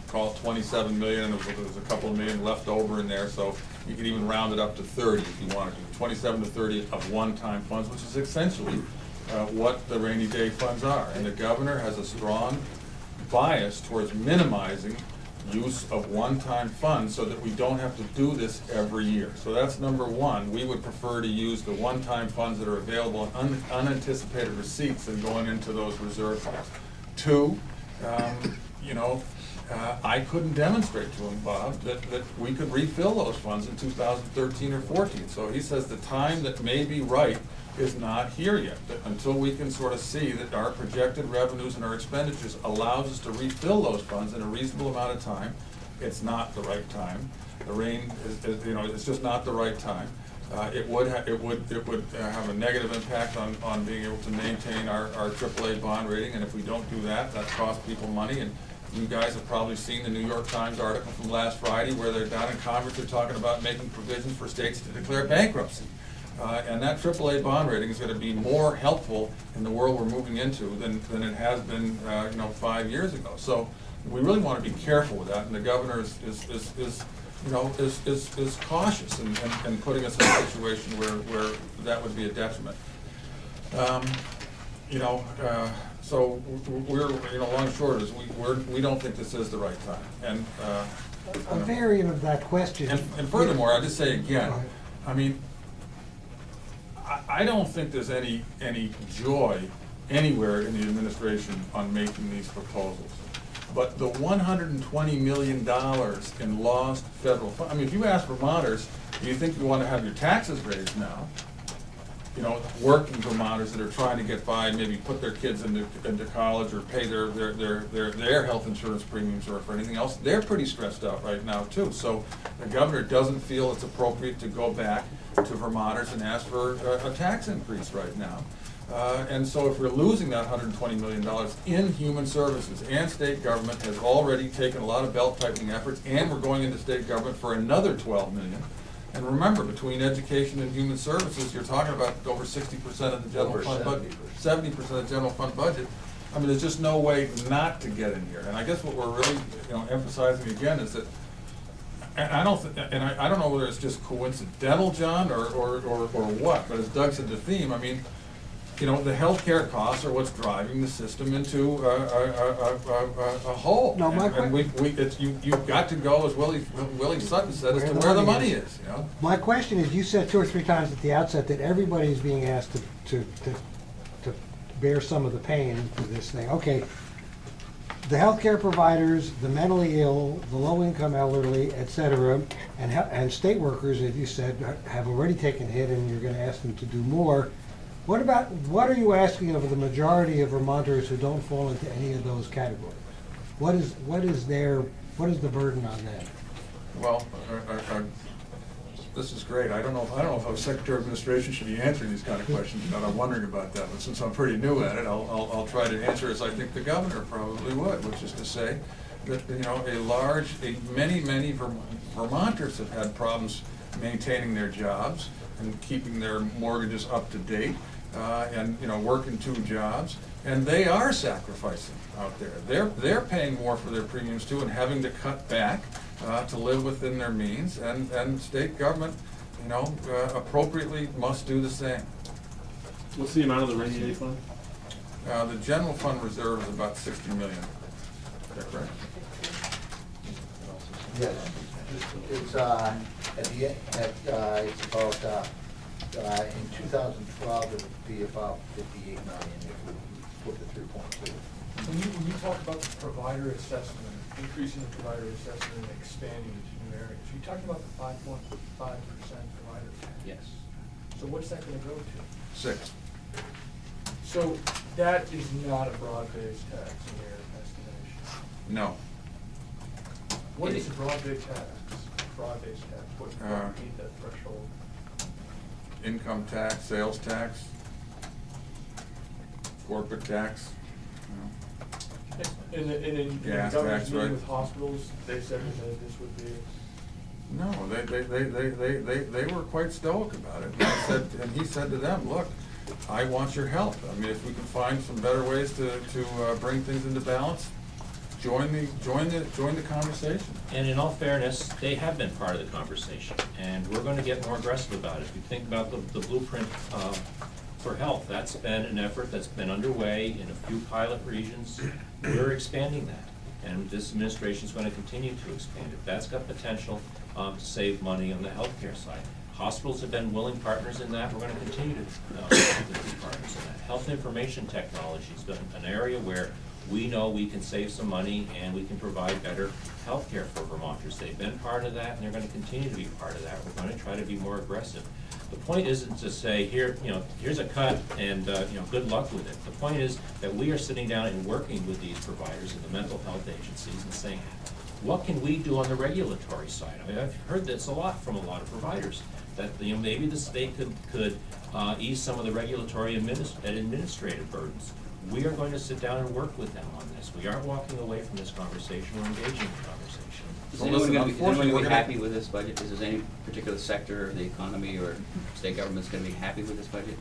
call it 27 million, and there's a couple of million left over in there, so you could even round it up to 30 if you wanted to. 27 to 30 of one-time funds, which is essentially what the rainy day funds are. And the governor has a strong bias towards minimizing use of one-time funds so that we don't have to do this every year. So that's number one. We would prefer to use the one-time funds that are available in unanticipated receipts than going into those reserve funds. Two, I couldn't demonstrate to him, Bob, that we could refill those funds in 2013 or 14. So he says the time that may be right is not here yet. That until we can sort of see that our projected revenues and our expenditures allows us to refill those funds in a reasonable amount of time, it's not the right time. The rain is it's just not the right time. It would have a negative impact on being able to maintain our AAA bond rating, and if we don't do that, that costs people money. And you guys have probably seen the New York Times article from last Friday where they're down in Congress, they're talking about making provisions for states to declare bankruptcy. And that AAA bond rating is going to be more helpful in the world we're moving into than it has been 5 years ago. So we really want to be careful with that, and the governor is cautious in putting us in a situation where that would be a detriment. So we're long and short is we don't think this is the right time. And a variant of that question. And furthermore, I'll just say again, I mean, I don't think there's any joy anywhere in the administration on making these proposals. But the $120 million in lost federal funds, I mean, if you ask Vermonters, do you think you want to have your taxes raised now? Working Vermonters that are trying to get by, maybe put their kids into college or pay their health insurance premiums or for anything else, they're pretty stressed out right now too. So the governor doesn't feel it's appropriate to go back to Vermonters and ask for a tax increase right now. And so if we're losing that $120 million in human services, and state government has already taken a lot of belt-tightening efforts, and we're going into state government for another $12 million. And remember, between education and human services, you're talking about over 60% of the general fund budget, 70% of the general fund budget. I mean, there's just no way not to get in here. And I guess what we're really, emphasizing again is that, and I don't know whether it's just coincidental, John, or what. But as Doug said, the theme. I mean, the healthcare costs are what's driving the system into a hole. No, you've got to go, as Willie Sutton said, as to where the money is. My question is, you said 2 or 3 times at the outset that everybody is being asked to bear some of the pain for this thing. Okay, the healthcare providers, the mentally ill, the low-income elderly, et cetera, and state workers, as you said, have already taken a hit, and you're going to ask them to do more. What are you asking of the majority of Vermonters who don't fall into any of those categories? What is the burden on them? Well, this is great. I don't know if a Secretary of Administration should be answering these kind of questions, but I'm wondering about that. But since I'm pretty new at it, I'll try to answer as I think the governor probably would, which is to say that many Vermonters have had problems maintaining their jobs and keeping their mortgages up to date. And working 2 jobs, and they are sacrificing out there. They're paying more for their premiums too, and having to cut back to live within their means. And state government, appropriately must do the same. What's the amount of the rainy day fund? The general fund reserve is about $60 million. Is that correct? Yes, it's it's about. In 2012, it would be about 58 million if we put the 3.2. When you talk about the provider assessment, increasing the provider assessment and expanding it to new areas, are you talking about the 5.5% provider tax? Yes. So what's that going to go to? 6. So that is not a broad-based tax in your estimation? No. What is a broad-based tax? Broad-based tax, what would meet that threshold? Income tax, sales tax, corporate tax. And in Gas the governor's tax, meeting right. with hospitals, they said that this would be. No, they were quite stoic about it. And he said to them, look, I want your help. I mean, if we can find some better ways to bring things into balance, join the conversation. And in all fairness, they have been part of the conversation, and we're gonna get more aggressive about it. If you think about the blueprint for health, that's been an effort that's been underway in a few pilot regions. We're expanding that, and this administration's gonna continue to expand it. That's got potential to save money on the healthcare side. Hospitals have been willing partners in that. We're gonna continue to be partners in that. Health information technology has been an area where we know we can save some money and we can provide better health care for Vermonters. They've been part of that and they're gonna continue to be part of that. We're gonna try to be more aggressive. The point isn't to say, here, here's a cut and, good luck with it. The point is that we are sitting down and working with these providers and the mental health agencies and saying, what can we do on the regulatory side? I mean, I've heard this a lot from a lot of providers, that, maybe the state could ease some of the regulatory and administrative burdens. We are going to sit down and work with them on this. We aren't walking away from this conversation, we're engaging in the conversation. Is Well, anyone listen, gonna be unfortunately, happy with this budget? Is there any particular sector of the economy or state government's gonna be happy with this budget?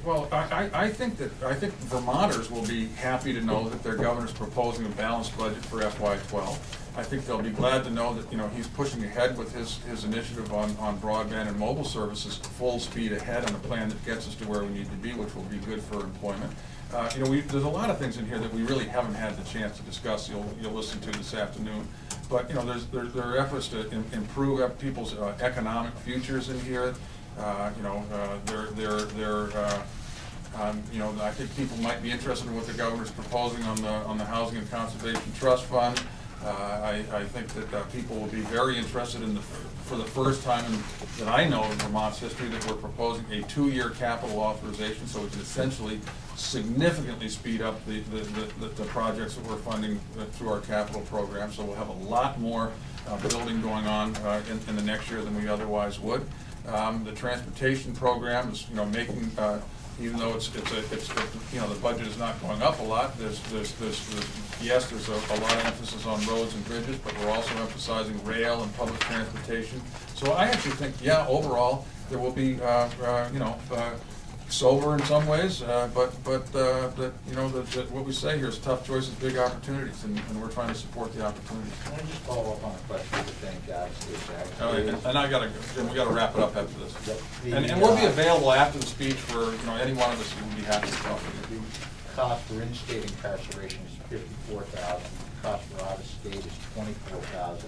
Well, I think Vermonters will be happy to know that their governor's proposing a balanced budget for FY12. I think they'll be glad to know that, he's pushing ahead with his initiative on broadband and mobile services, full speed ahead on a plan that gets us to where we need to be, which will be good for employment. There's a lot of things in here that we really haven't had the chance to discuss, you'll listen to this afternoon. But, there are efforts to improve people's economic futures in here. I think people might be interested in what the governor's proposing on the Housing and Conservation Trust Fund. I think that people will be very interested in for the first time that I know in Vermont's history, that we're proposing a 2-year capital authorization, so we can essentially significantly speed up the projects that we're funding through our capital program. So we'll have a lot more building going on in the next year than we otherwise would. The transportation program is, making, even though the budget is not going up a lot, there's a lot of emphasis on roads and bridges, but we're also emphasizing rail and public transportation. So I actually think, overall, there will be, sober in some ways, but what we say here is tough choices, big opportunities, and we're trying to support the opportunities. Can I just follow up on a question that thank God And I gotta, Jim, we gotta wrap it up after this. Yep. And we'll be available after the speech for, any one of us who would be happy to talk with you. The cost for in-state incarceration is $54,000, the cost for out-of-state is $24,000,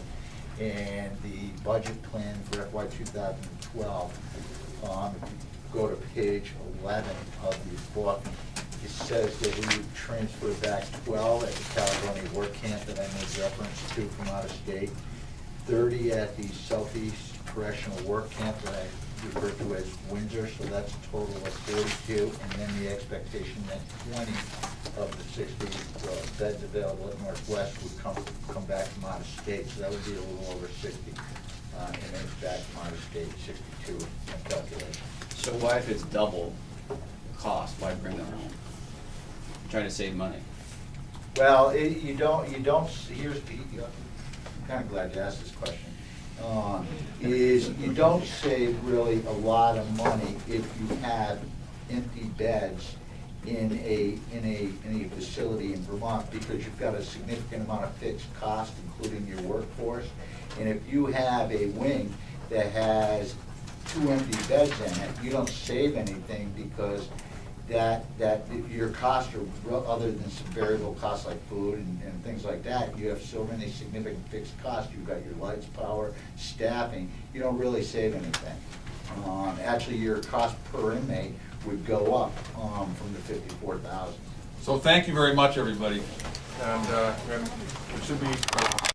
and the budget plan for FY 2012, if you go to page 11 of the book, it says that we would transfer back 12 at the Caledonia work camp that I made reference to from out of state, 30 at the Southeast Correctional Work Camp that I refer to as Windsor, so that's a total of 42, and then the expectation that 20 of the 60 beds available at Northwest would come back from out of state, so that would be a little over 60, and then it's back from out of state, 62 in calculation. So why, if it's double the cost, why bring them home? Trying to save money. Well, here's, I'm kind of glad you asked this question, is you don't save really a lot of money if you have empty beds in a facility in Vermont, because you've got a significant amount of fixed cost, including your workforce. And if you have a wing that has 2 empty beds in it, you don't save anything, because that your costs are, other than some variable costs like food and things like that, you have so many significant fixed costs. You've got your lights, power, staffing, you don't really save anything. Actually, your cost per inmate would go up from the 54,000. So thank you very much, everybody. And it should be